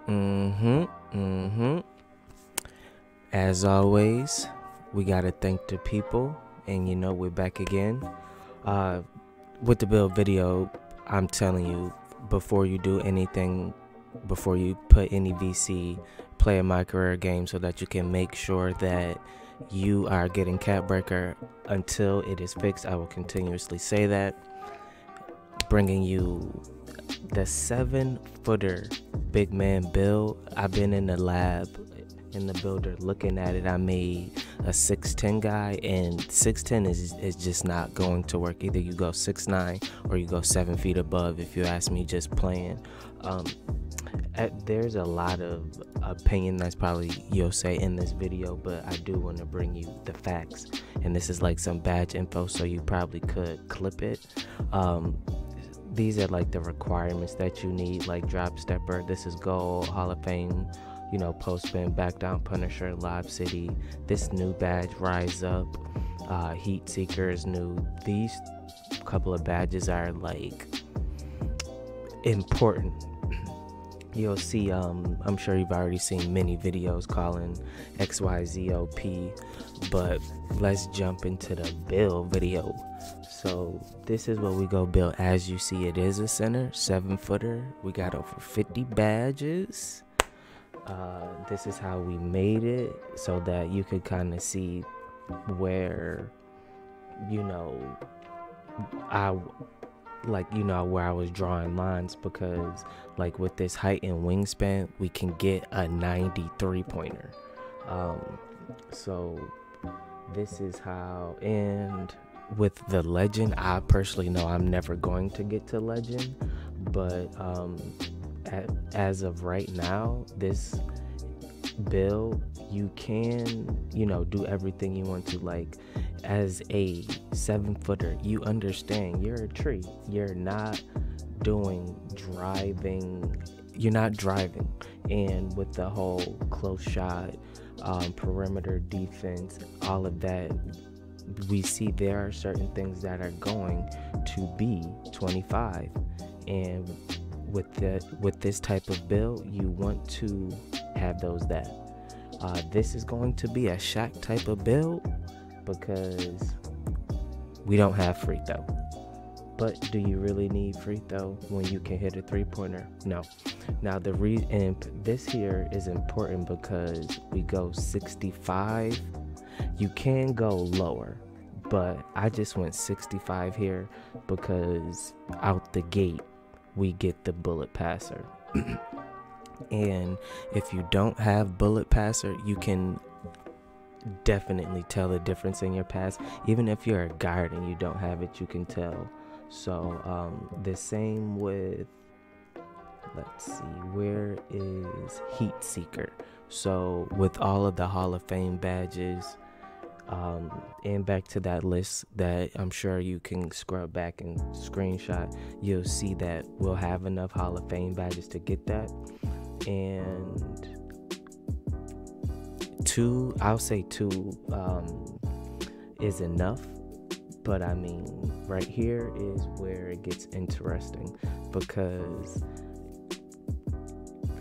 Mm-hmm. As always, we gotta thank the people, and we're back again. With the build video, I'm telling you, before you do anything, before you put any VC, play a mycareer game so that you can make sure that you are getting cap breaker until it is fixed. I will continuously say that. Bringing you the 7-footer big man build. I've been in the lab, in the builder, looking at it. I made a 6'10 guy, and 6'10 is just not going to work. Either you go 6'9 or you go 7 feet above, if you ask me, just playing. There's a lot of opinion that's probably you'll say in this video, but I do want to bring you the facts, and this is like some badge info, so you probably could clip it. These are like the requirements that you need, like drop stepper. This is gold, Hall of Fame, post spin, back down Punisher, Lob City. This new badge, Rise Up, Heat Seeker is new. These couple of badges are like important. You'll see, I'm sure you've already seen many videos calling XYZOP, but let's jump into the build video. So this is what we go build. As you see, it is a center 7-footer. We got over 50 badges. This is how we made it, so that you could kind of see where where I was drawing lines, because like with this height and wingspan, we can get a 93 pointer. So this is how. And with the legend, I personally know I'm never going to get to legend, but as of right now, this build, you can do everything you want to. Like, as a 7-footer, you understand you're a tree. You're not driving, and with the whole close shot, perimeter defense, all of that, we see there are certain things that are going to be 25, and with this type of build, you want to have those that. This is going to be a Shaq type of build, because we don't have free throw. But do you really need free throw when you can hit a 3-pointer? No. Now this here is important, because we go 65. You can go lower, but I just went 65 here because out the gate we get the bullet passer. And if you don't have bullet passer, you can definitely tell the difference in your pass. Even if you're a guard and you don't have it, you can tell. So the same with, let's see, where is Heat Seeker? So with all of the Hall of Fame badges, and back to that list that I'm sure you can scrub back and screenshot, you'll see that we'll have enough Hall of Fame badges to get that. And I'll say two is enough, but I mean, right here is where it gets interesting, because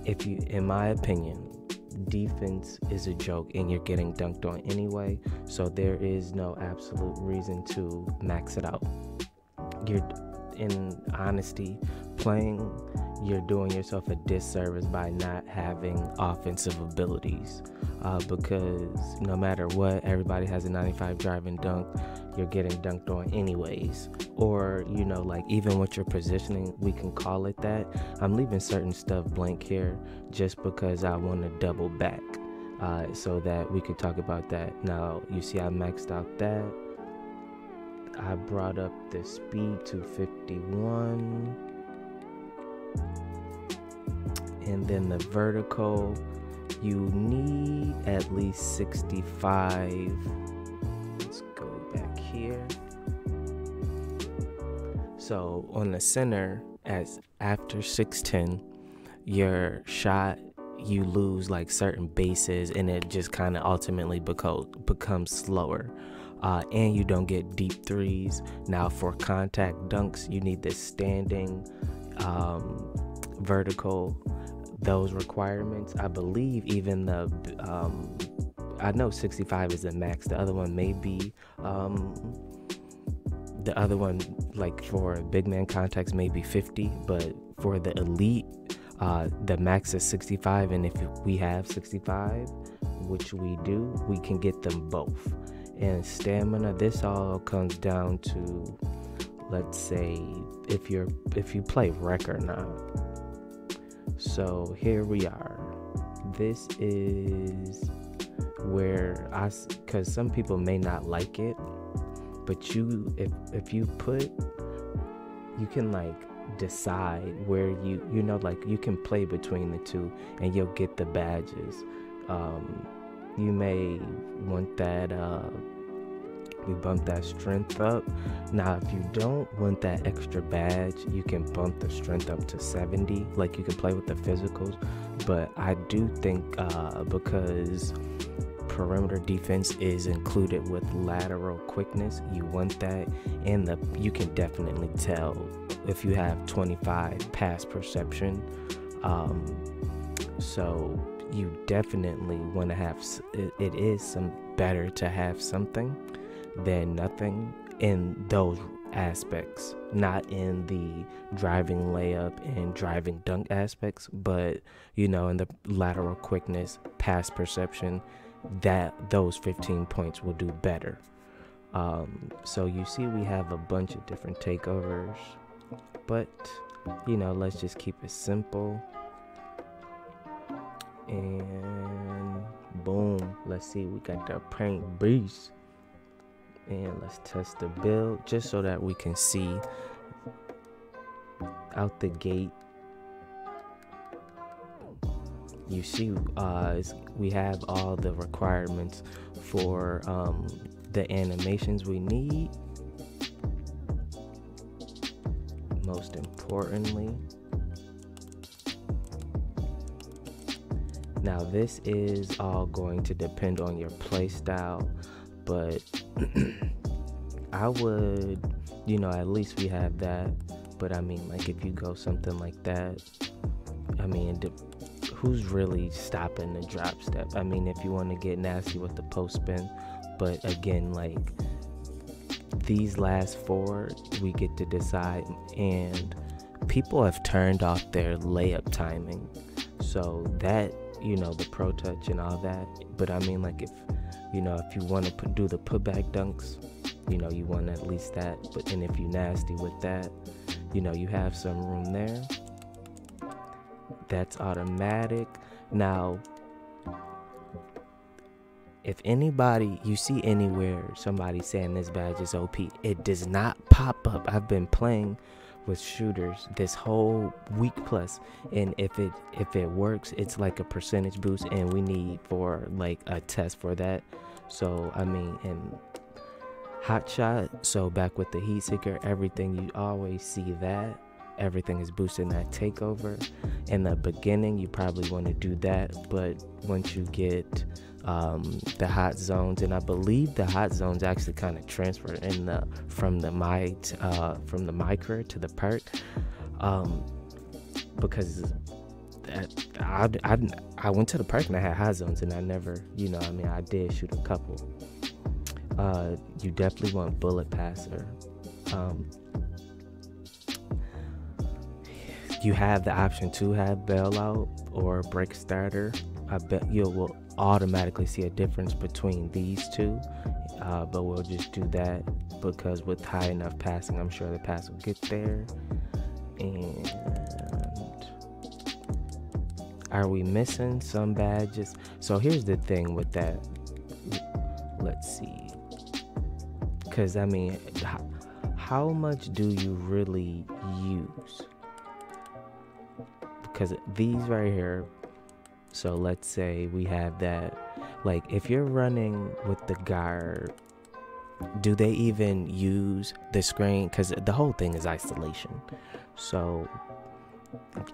in my opinion, defense is a joke and you're getting dunked on anyway, so there is no absolute reason to max it out. You're, in honesty, you're doing yourself a disservice by not having offensive abilities, because no matter what, everybody has a 95 drive and dunk. You're getting dunked on anyways. Or like, even with your positioning, we can call it that. I'm leaving certain stuff blank here just because I want to double back, so that we could talk about that. Now you see I maxed out that. I brought up the speed to 51, and then the vertical, you need at least 65. Let's go back here. So on the center, as after 6'10", your shot, you lose like certain bases, and it just kind of ultimately becomes slower. And you don't get deep threes. Now for contact dunks, you need this standing vertical those requirements. I believe even I know 65 is the max. The other one may be the other one, like for big man contacts, maybe 50, but for the elite, the max is 65. And if we have 65, which we do, we can get them both. And stamina, this all comes down to, let's say, if you play rec or not. So here we are. This is where because some people may not like it, but if you can like decide where you like you can play between the two and you'll get the badges. You may want that we bump that strength up. Now if you don't want that extra badge, you can bump the strength up to 70, like you can play with the physicals. But I do think because perimeter defense is included with lateral quickness, you want that, and you can definitely tell if you have 25 pass perception. So you definitely want to have it is some better to have something than nothing in those aspects, not in the driving layup and driving dunk aspects, but in the lateral quickness, pass perception, that those 15 points will do better. So you see we have a bunch of different takeovers, but let's just keep it simple. And boom, let's see, we got the paint beast. And let's test the build just so that we can see out the gate. You see, we have all the requirements for the animations we need. Most importantly, now this is all going to depend on your play style, but I would, at least we have that. But I mean, like if you go something like that, I mean, who's really stopping the drop step? I mean, if you want to get nasty with the post spin, but again, like these last four, we get to decide, and people have turned off their layup timing, so that the pro touch and all that. But I mean, like if you want to do the putback dunks, you want at least that. But and if you nasty with that, you have some room there. That's automatic. Now, if anybody you see anywhere somebody saying this badge is OP, it does not pop up. I've been playing with shooters this whole week plus, and if it works, it's like a percentage boost, and we need for like a test for that. So I mean, and hot shot, so back with the heat seeker, everything, you always see that everything is boosting that takeover. In the beginning you probably want to do that, but once you get the hot zones, and I believe the hot zones actually kind of transfer from the mycareer to the perk, because I went to the perk and I had hot zones, and I never, I did shoot a couple. You definitely want bullet passer. You have the option to have bailout or break starter. I bet you will automatically see a difference between these two, but we'll just do that because with high enough passing, I'm sure the pass will get there. And are we missing some badges? So here's the thing with that. Let's see, because I mean, how much do you really use? Because these right here, so let's say we have that, like if you're running with the guard, do they even use the screen? Because the whole thing is isolation. So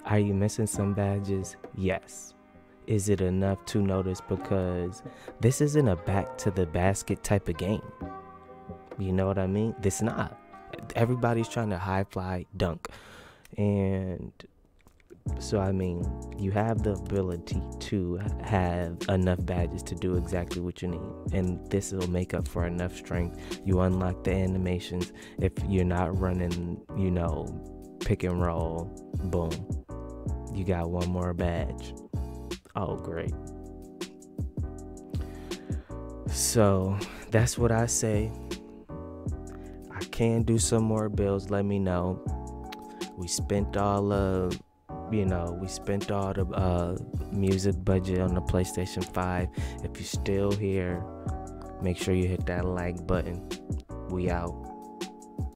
are you missing some badges? Yes. Is it enough to notice? Because this isn't a back to the basket type of game. You know what I mean? This not. Everybody's trying to high fly dunk, and So I mean, you have the ability to have enough badges to do exactly what you need, and this will make up for enough strength. You unlock the animations. If you're not running, pick and roll, boom, you got one more badge. Oh, great. So that's what I say. I can do some more builds. Let me know. We spent all the music budget on the PlayStation 5. If you're still here, make sure you hit that like button. We out.